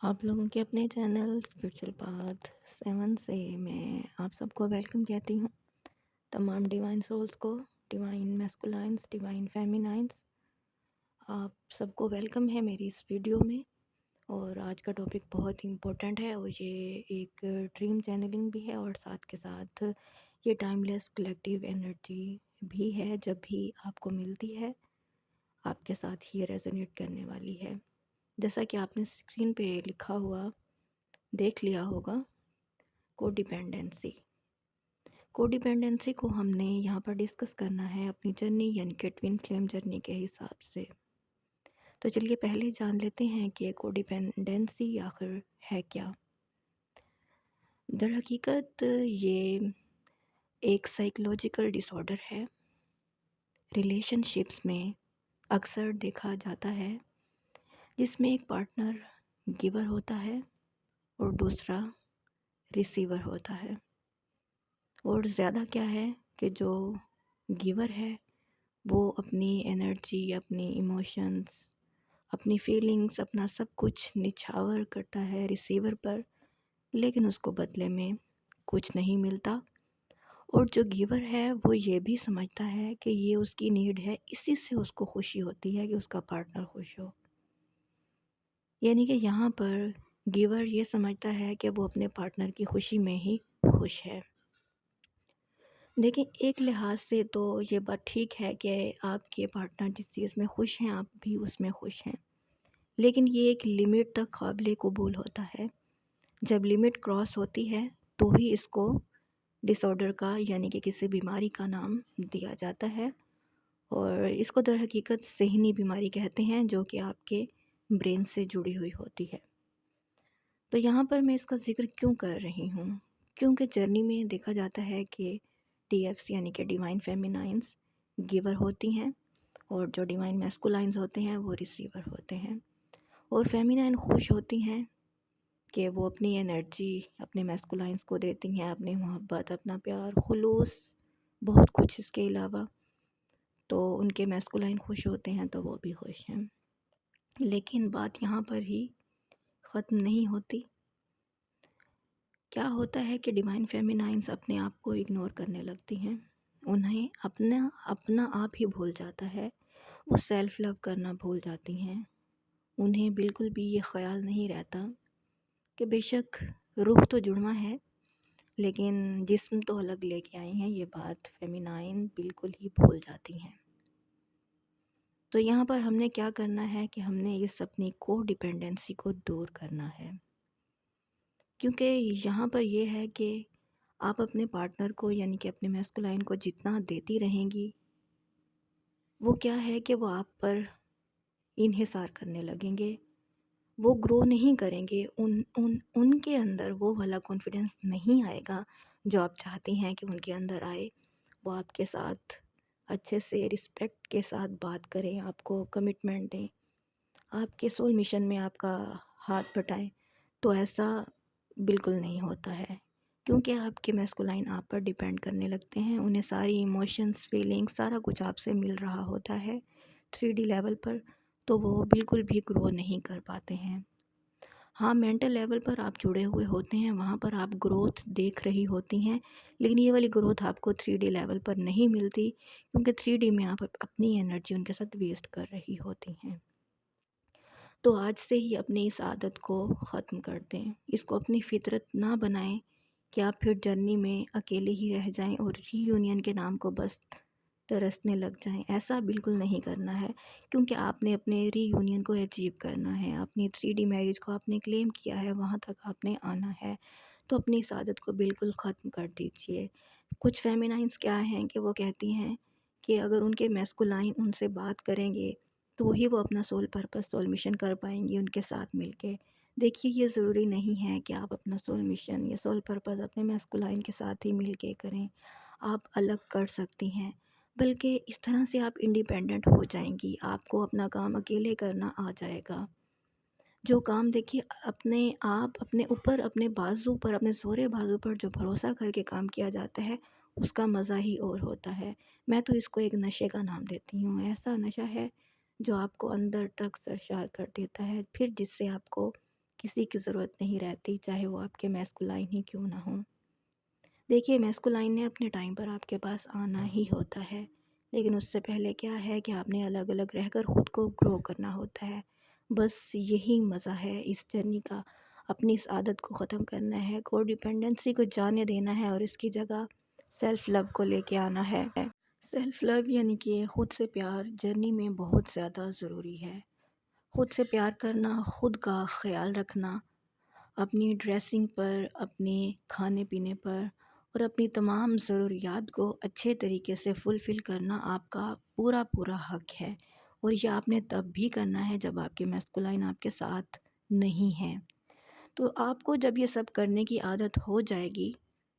آپ لوگوں کے اپنے چینل اسپریچول پاتھ 7 سے میں آپ سب کو ویلکم کہتی ہوں. تمام ڈیوائن سولز کو، ڈیوائن میسکولائنس، ڈیوائن فیمینائنس، آپ سب کو ویلکم ہے میری اس ویڈیو میں. اور آج کا ٹاپک بہت ہی امپورٹنٹ ہے، اور یہ ایک ڈریم چینلنگ بھی ہے، اور ساتھ کے ساتھ یہ ٹائم لیس کلیکٹیو انرجی بھی ہے. جب بھی آپ کو ملتی ہے آپ کے ساتھ ہی ریزونیٹ کرنے والی ہے. جیسا کہ آپ نے اسکرین پہ لکھا ہوا دیکھ لیا ہوگا، کو ڈیپینڈنسی. کو ڈیپینڈنسی کو ہم نے یہاں پر ڈسکس کرنا ہے اپنی جرنی، یعنی کہ ٹوین فلیم جرنی کے حساب سے. تو چلیے پہلے جان لیتے ہیں کہ کو ڈیپینڈنسی آخر ہے کیا. در حقیقت یہ ایک سائیکولوجیکل ڈس آرڈر ہے. ریلیشن شپس میں اکثر دیکھا جاتا ہے جس میں ایک پارٹنر گیور ہوتا ہے اور دوسرا ریسیور ہوتا ہے. اور زیادہ کیا ہے کہ جو گیور ہے وہ اپنی انرجی، اپنی ایموشنز، اپنی فیلنگز، اپنا سب کچھ نچھاور کرتا ہے ریسیور پر، لیکن اس کو بدلے میں کچھ نہیں ملتا. اور جو گیور ہے وہ یہ بھی سمجھتا ہے کہ یہ اس کی نیڈ ہے، اسی سے اس کو خوشی ہوتی ہے کہ اس کا پارٹنر خوش ہو. یعنی کہ یہاں پر گیور یہ سمجھتا ہے کہ وہ اپنے پارٹنر کی خوشی میں ہی خوش ہے. دیکھیں، ایک لحاظ سے تو یہ بات ٹھیک ہے کہ آپ کے پارٹنر جس چیز میں خوش ہیں آپ بھی اس میں خوش ہیں، لیکن یہ ایک لمٹ تک قابل قبول ہوتا ہے. جب لمٹ کراس ہوتی ہے تو ہی اس کو ڈس آرڈر کا، یعنی کہ کسی بیماری کا نام دیا جاتا ہے. اور اس کو در حقیقت ذہنی بیماری کہتے ہیں، جو کہ آپ کے برین سے جڑی ہوئی ہوتی ہے. تو یہاں پر میں اس کا ذکر کیوں کر رہی ہوں؟ کیونکہ جرنی میں دیکھا جاتا ہے کہ ڈی ایفس یعنی کہ ڈیوائن فیمینائنس گیور ہوتی ہیں، اور جو ڈیوائن میسکولائنز ہوتے ہیں وہ ریسیور ہوتے ہیں. اور فیمینائن خوش ہوتی ہیں کہ وہ اپنی انرجی اپنے میسکولائنز کو دیتی ہیں، اپنی محبت، اپنا پیار، خلوص، بہت کچھ اس کے علاوہ. تو ان کے میسکولائن خوش ہوتے ہیں تو وہ بھی خوش ہیں. لیکن بات یہاں پر ہی ختم نہیں ہوتی. کیا ہوتا ہے کہ ڈیوائن فیمینائنز اپنے آپ کو اگنور کرنے لگتی ہیں. انہیں اپنا آپ ہی بھول جاتا ہے، وہ سیلف لو کرنا بھول جاتی ہیں. انہیں بالکل بھی یہ خیال نہیں رہتا کہ بے شک روح تو جڑواں ہے لیکن جسم تو الگ لے کے آئی ہیں. یہ بات فیمینائن بالکل ہی بھول جاتی ہیں. تو یہاں پر ہم نے کیا کرنا ہے کہ ہم نے اس اپنی کو ڈیپینڈنسی کو دور کرنا ہے. کیونکہ یہاں پر یہ ہے کہ آپ اپنے پارٹنر کو، یعنی کہ اپنے میسکولائن کو جتنا دیتی رہیں گی، وہ کیا ہے کہ وہ آپ پر انحصار کرنے لگیں گے. وہ گرو نہیں کریں گے. ان کے اندر وہ والا کانفیڈنس نہیں آئے گا جو آپ چاہتی ہیں کہ ان کے اندر آئے. وہ آپ کے ساتھ اچھے سے رسپیکٹ کے ساتھ بات کریں، آپ کو کمٹمنٹ دیں، آپ کے سول مشن میں آپ کا ہاتھ بٹائیں. تو ایسا بالکل نہیں ہوتا ہے، کیونکہ آپ کے میسکولائن آپ پر ڈیپینڈ کرنے لگتے ہیں. انہیں ساری ایموشنز، فیلنگ، سارا کچھ آپ سے مل رہا ہوتا ہے 3D لیول پر، تو وہ بالکل بھی گرو نہیں کر پاتے ہیں. ہاں، مینٹل لیول پر آپ جڑے ہوئے ہوتے ہیں، وہاں پر آپ گروتھ دیکھ رہی ہوتی ہیں، لیکن یہ والی گروتھ آپ کو 3D لیول پر نہیں ملتی، کیونکہ 3D میں آپ اپنی انرجی ان کے ساتھ ویسٹ کر رہی ہوتی ہیں. تو آج سے ہی اپنی اس عادت کو ختم کر دیں. اس کو اپنی فطرت نہ بنائیں کہ آپ پھر جرنی میں اکیلے ہی رہ جائیں اور ری یونین کے نام کو بس ترسنے لگ جائیں. ایسا بالکل نہیں کرنا ہے، کیونکہ آپ نے اپنے ری یونین کو اچیو کرنا ہے. اپنی 3D میرج کو آپ نے کلیم کیا ہے، وہاں تک آپ نے آنا ہے. تو اپنی اس عادت کو بالکل ختم کر دیجئے. کچھ فیمینائنز کیا ہیں کہ وہ کہتی ہیں کہ اگر ان کے میسکولائن ان سے بات کریں گے تو وہی وہ اپنا سول پرپس، سول مشن کر پائیں گی ان کے ساتھ مل کے. دیکھیے، یہ ضروری نہیں ہے کہ آپ اپنا سول مشن یا سول پرپس اپنے میسکولائن کے ساتھ ہی مل کے کریں. آپ الگ کر سکتی ہیں، بلکہ اس طرح سے آپ انڈیپینڈنٹ ہو جائیں گی. آپ کو اپنا کام اکیلے کرنا آ جائے گا. جو کام دیکھیے اپنے آپ، اپنے اوپر، اپنے بازو پر، اپنے زورے بازو پر جو بھروسہ کر کے کام کیا جاتا ہے، اس کا مزہ ہی اور ہوتا ہے. میں تو اس کو ایک نشے کا نام دیتی ہوں. ایسا نشہ ہے جو آپ کو اندر تک سرشار کر دیتا ہے، پھر جس سے آپ کو کسی کی ضرورت نہیں رہتی، چاہے وہ آپ کے میسکولائن ہی کیوں نہ ہوں۔ دیکھیے میسکولائن نے اپنے ٹائم پر آپ کے پاس آنا ہی ہوتا ہے، لیکن اس سے پہلے کیا ہے کہ آپ نے الگ الگ رہ کر خود کو گرو کرنا ہوتا ہے۔ بس یہی مزہ ہے اس جرنی کا، اپنی اس عادت کو ختم کرنا ہے، کو ڈیپینڈنسی کو جانے دینا ہے اور اس کی جگہ سیلف لو کو لے کے آنا ہے۔ سیلف لو یعنی کہ خود سے پیار جرنی میں بہت زیادہ ضروری ہے۔ خود سے پیار کرنا، خود کا خیال رکھنا، اپنی ڈریسنگ پر، اپنے کھانے پینے پر اور اپنی تمام ضروریات کو اچھے طریقے سے فلفل کرنا آپ کا پورا پورا حق ہے، اور یہ آپ نے تب بھی کرنا ہے جب آپ کے میسکولائن آپ کے ساتھ نہیں ہیں۔ تو آپ کو جب یہ سب کرنے کی عادت ہو جائے گی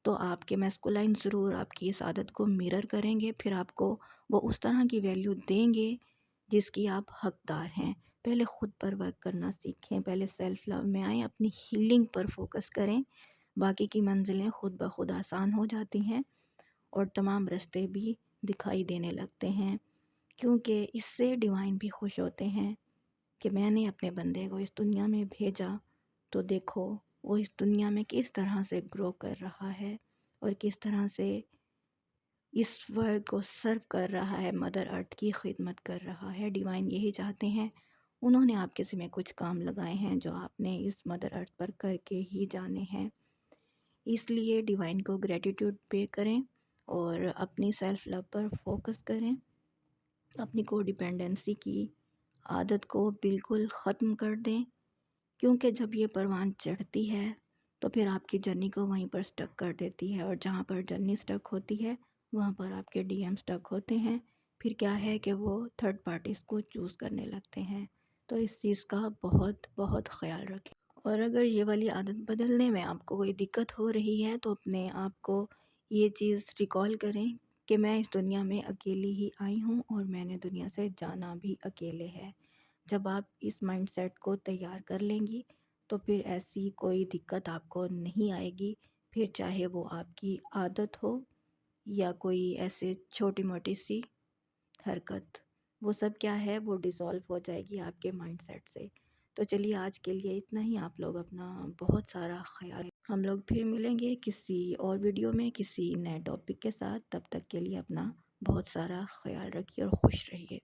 تو آپ کے میسکولائن ضرور آپ کی اس عادت کو مرر کریں گے، پھر آپ کو وہ اس طرح کی ویلیو دیں گے جس کی آپ حقدار ہیں۔ پہلے خود پر ورک کرنا سیکھیں، پہلے سیلف لو میں آئیں، اپنی ہیلنگ پر فوکس کریں، باقی کی منزلیں خود بخود آسان ہو جاتی ہیں اور تمام راستے بھی دکھائی دینے لگتے ہیں، کیونکہ اس سے ڈیوائن بھی خوش ہوتے ہیں کہ میں نے اپنے بندے کو اس دنیا میں بھیجا تو دیکھو وہ اس دنیا میں کس طرح سے گرو کر رہا ہے اور کس طرح سے اس ورلڈ کو سرو کر رہا ہے، مدر ارتھ کی خدمت کر رہا ہے۔ ڈیوائن یہی چاہتے ہیں، انہوں نے آپ کے ذمہ کچھ کام لگائے ہیں جو آپ نے اس مدر ارتھ پر کر کے ہی جانے ہیں۔ اس لیے ڈیوائن کو گریٹیٹیوڈ پے کریں اور اپنی سیلف لو پر فوکس کریں، اپنی کو ڈیپینڈنسی کی عادت کو بالکل ختم کر دیں، کیونکہ جب یہ پروان چڑھتی ہے تو پھر آپ کی جرنی کو وہیں پر سٹک کر دیتی ہے، اور جہاں پر جرنی سٹک ہوتی ہے وہاں پر آپ کے ڈی ایم سٹک ہوتے ہیں، پھر کیا ہے کہ وہ تھرڈ پارٹیز کو چوز کرنے لگتے ہیں۔ تو اس چیز کا بہت بہت خیال رکھیں، اور اگر یہ والی عادت بدلنے میں آپ کو کوئی دقت ہو رہی ہے تو اپنے آپ کو یہ چیز ریکال کریں کہ میں اس دنیا میں اکیلی ہی آئی ہوں اور میں نے دنیا سے جانا بھی اکیلے ہے۔ جب آپ اس مائنڈ سیٹ کو تیار کر لیں گی تو پھر ایسی کوئی دقت آپ کو نہیں آئے گی، پھر چاہے وہ آپ کی عادت ہو یا کوئی ایسے چھوٹی موٹی سی حرکت، وہ سب کیا ہے وہ ڈیزالو ہو جائے گی آپ کے مائنڈ سیٹ سے۔ تو چلیے آج کے لیے اتنا ہی، آپ لوگ اپنا بہت سارا خیال، ہم لوگ پھر ملیں گے کسی اور ویڈیو میں کسی نئے ٹاپک کے ساتھ، تب تک کے لیے اپنا بہت سارا خیال رکھیے اور خوش رہیے۔